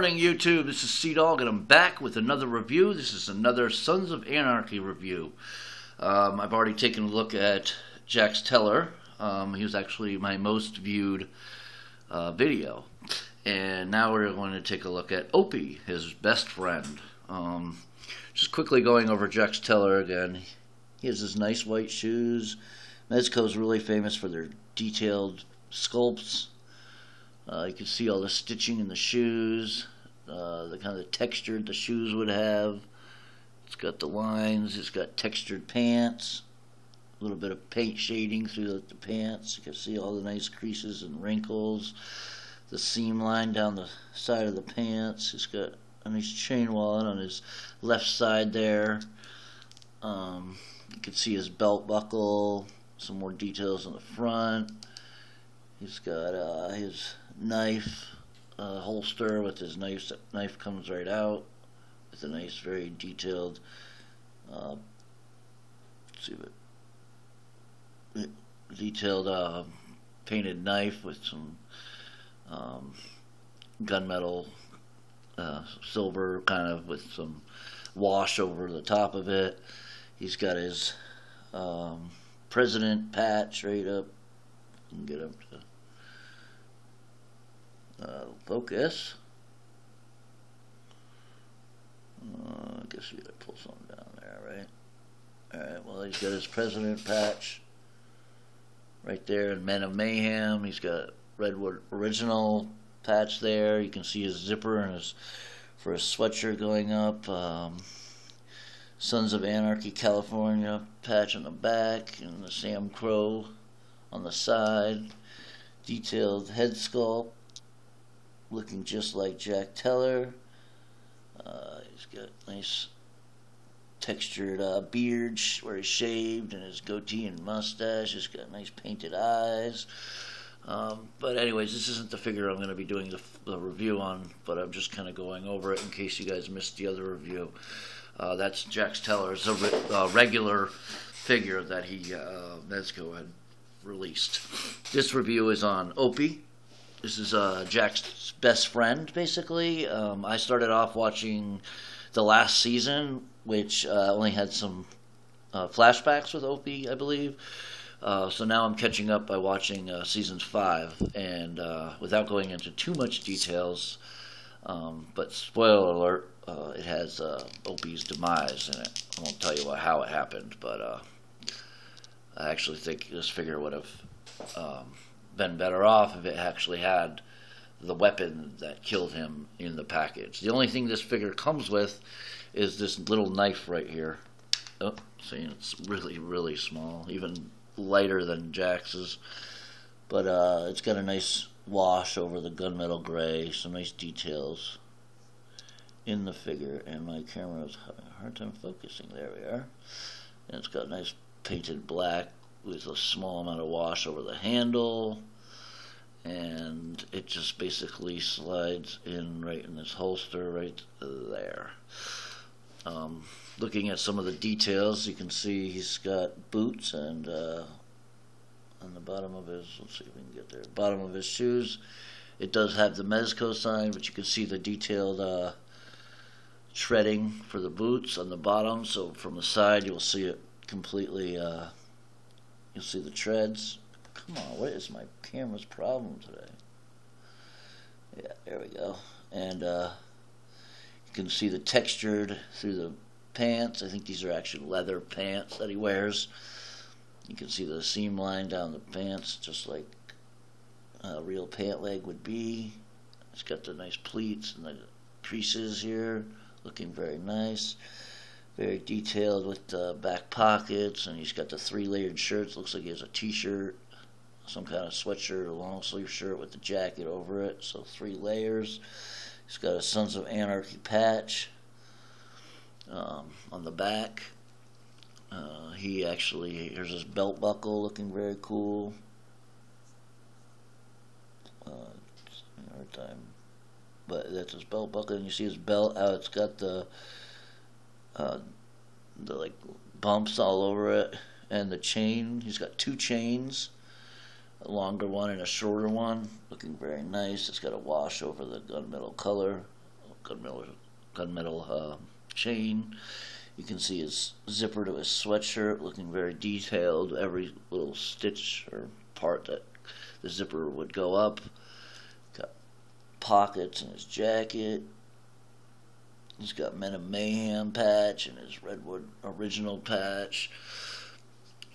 Morning YouTube, this is Sea-Dog and I'm back with another review. This is another Sons of Anarchy review. I've already taken a look at Jax Teller. He was actually my most viewed video. And now we're going to take a look at Opie, his best friend. Just quickly going over Jax Teller again. He has his nice white shoes. Mezco is really famous for their detailed sculpts. You can see all the stitching in the shoes, the kind of texture the shoes would have. It's got the lines, it's got textured pants, a little bit of paint shading through the pants. You can see all the nice creases and wrinkles, the seam line down the side of the pants. He's got a nice chain wallet on his left side there. You can see his belt buckle, some more details on the front. He's got his knife holster with his knife. Knife comes right out with a nice, very detailed. Let's see what detailed painted knife with some gunmetal silver kind of with some wash over the top of it. He's got his president patch right up. You can get up to focus. I guess you gotta pull something down there, right? Alright, well, he's got his president patch right there in Men of Mayhem. He's got Redwood Original patch there. You can see his zipper and his for his sweatshirt going up. Sons of Anarchy California patch on the back, and the Sam Crow on the side. Detailed head sculpt, looking just like Jax Teller. He's got nice textured beard where he's shaved, and his goatee and mustache. He's got nice painted eyes. But anyways, this isn't the figure I'm going to be doing the review on, but I'm just kind of going over it in case you guys missed the other review. That's Jax Teller. It's a regular figure that Mezco had released. This review is on Opie. This is Jax's best friend, basically. I started off watching the last season, which only had some flashbacks with Opie, I believe. So now I'm catching up by watching season 5, and without going into too much details, but spoiler alert, it has Opie's demise in it. I won't tell you how it happened, but I actually think this figure would have been better off if it actually had the weapon that killed him in the package. The only thing this figure comes with is this little knife right here. Oh, see, it's really, really small, even lighter than Jax's. But it's got a nice wash over the gunmetal gray, some nice details in the figure, and my camera is having a hard time focusing. There we are. And it's got nice painted black with a small amount of wash over the handle, and it just basically slides in right in this holster right there. Looking at some of the details, you can see he's got boots, and on the bottom of his, let's see if we can get there, bottom of his shoes, it does have the Mezco sign, but you can see the detailed treading for the boots on the bottom. So from the side you'll see it completely, you'll see the treads. Come on, what is my camera's problem today? Yeah, there we go. And you can see the textured through the pants. I think these are actually leather pants that he wears. You can see the seam line down the pants, just like a real pant leg would be. It's got the nice pleats and the creases here, looking very nice. Very detailed with the back pockets, and he's got the 3-layered shirts. Looks like he has a t-shirt, some kind of sweatshirt, a long sleeve shirt with the jacket over it, so 3 layers. He's got a Sons of Anarchy patch on the back. Here's his belt buckle, looking very cool. Hard time, but that's his belt buckle, and you see his belt out. It's got the like bumps all over it, and the chain. He's got 2 chains, a longer one and a shorter one, looking very nice. It's got a wash over the gunmetal color gunmetal chain. You can see his zipper to his sweatshirt looking very detailed. Every little stitch or part that the zipper would go up. Got pockets in his jacket. He's got Men of Mayhem patch and his Redwood original patch.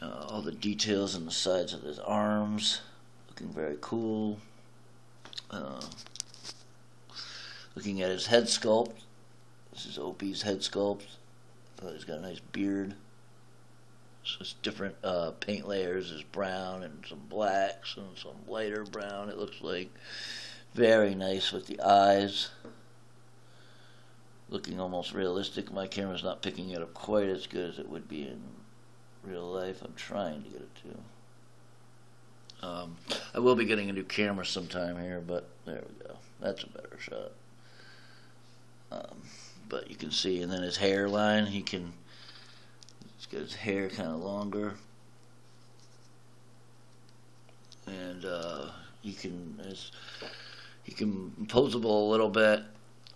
All the details on the sides of his arms. Looking very cool. Looking at his head sculpt. This is Opie's head sculpt. He's got a nice beard. So it's different paint layers. There's brown and some blacks and some lighter brown, it looks like. Very nice with the eyes. Looking almost realistic. My camera's not picking it up quite as good as it would be in real life. I'm trying to get it to. I will be getting a new camera sometime here, but there we go. That's a better shot. But you can see, and then his hairline, he's got his hair kind of longer, and he can posable a little bit.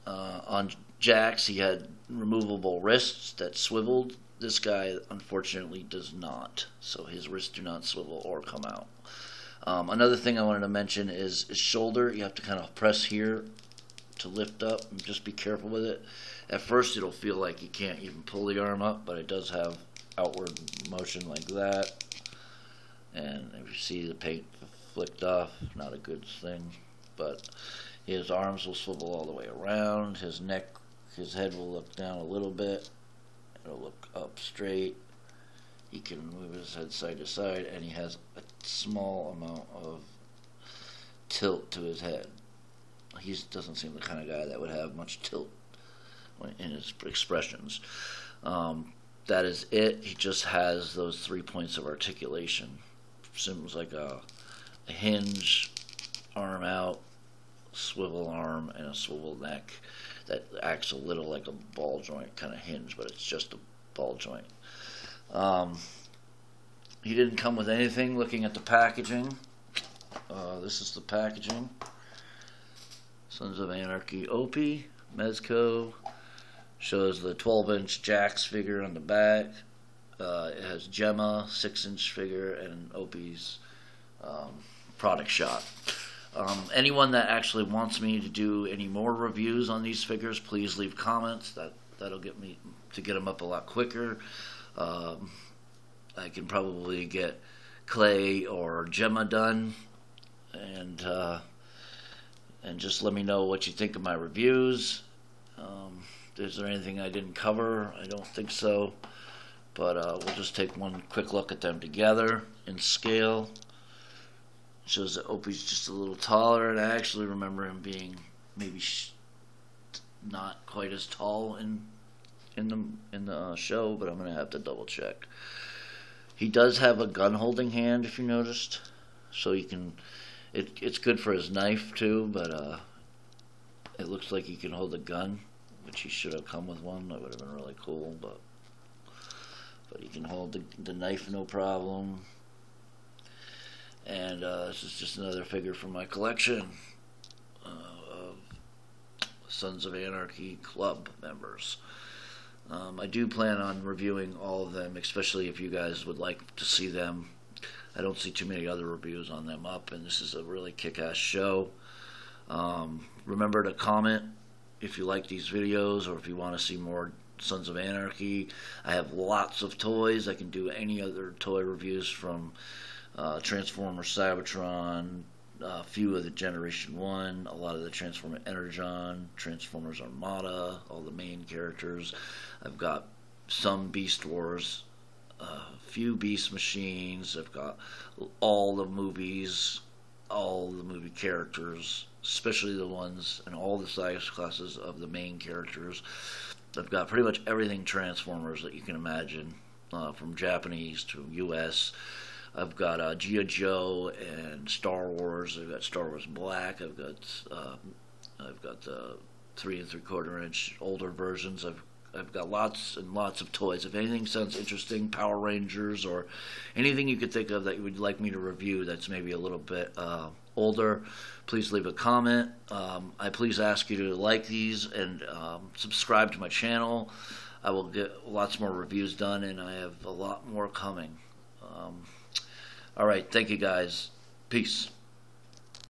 On Jack's, he had removable wrists that swiveled. This guy, unfortunately, does not, so his wrists do not swivel or come out. Another thing I wanted to mention is his shoulder. You have to kind of press here to lift up, and just be careful with it. At first it'll feel like you can't even pull the arm up, but it does have outward motion like that. And if you see the paint flicked off, not a good thing. But his arms will swivel all the way around. His neck, his head will look down a little bit. It'll look up straight. He can move his head side to side, and he has a small amount of tilt to his head. He doesn't seem the kind of guy that would have much tilt in his expressions. That is it. He just has those 3 points of articulation. Seems like a hinge, arm out, swivel arm, and a swivel neck that acts a little like a ball joint kind of hinge, but it's just a ball joint. He didn't come with anything. Looking at the packaging, this is the packaging. Sons of Anarchy Opie, Mezco. Shows the 12-inch Jax figure on the back. It has Gemma, 6-inch figure, and Opie's product shot. Anyone that actually wants me to do any more reviews on these figures, please leave comments. That'll get me to get them up a lot quicker. I can probably get Clay or Gemma done, and just let me know what you think of my reviews. Is there anything I didn't cover? I don't think so, but we'll just take one quick look at them together in scale. It shows that Opie's just a little taller, and I actually remember him being maybe not quite as tall in the show, but I'm gonna have to double check. He does have a gun holding hand, if you noticed, so you can. It's good for his knife too, but it looks like he can hold a gun, which he should have come with one. That would have been really cool, but he can hold the knife no problem. And this is just another figure from my collection of Sons of Anarchy Club members. I do plan on reviewing all of them, especially if you guys would like to see them. I don't see too many other reviews on them up, and this is a really kick-ass show. Remember to comment if you like these videos, or if you want to see more Sons of Anarchy. I have lots of toys. I can do any other toy reviews from Transformers Cybertron, a few of the Generation 1, a lot of the Transformers Energon, Transformers Armada, all the main characters. I've got some Beast Wars, a few Beast Machines. I've got all the movies, all the movie characters, especially the ones and all the size classes of the main characters. I've got pretty much everything Transformers that you can imagine, from Japanese to US. I've got G.I. Joe and Star Wars. I've got Star Wars Black. I've got the 3 3/4 inch older versions. I've got lots and lots of toys. If anything sounds interesting, Power Rangers or anything you could think of that you would like me to review that's maybe a little bit older, please leave a comment. I please ask you to like these and subscribe to my channel. I will get lots more reviews done, and I have a lot more coming. All right, thank you guys. Peace.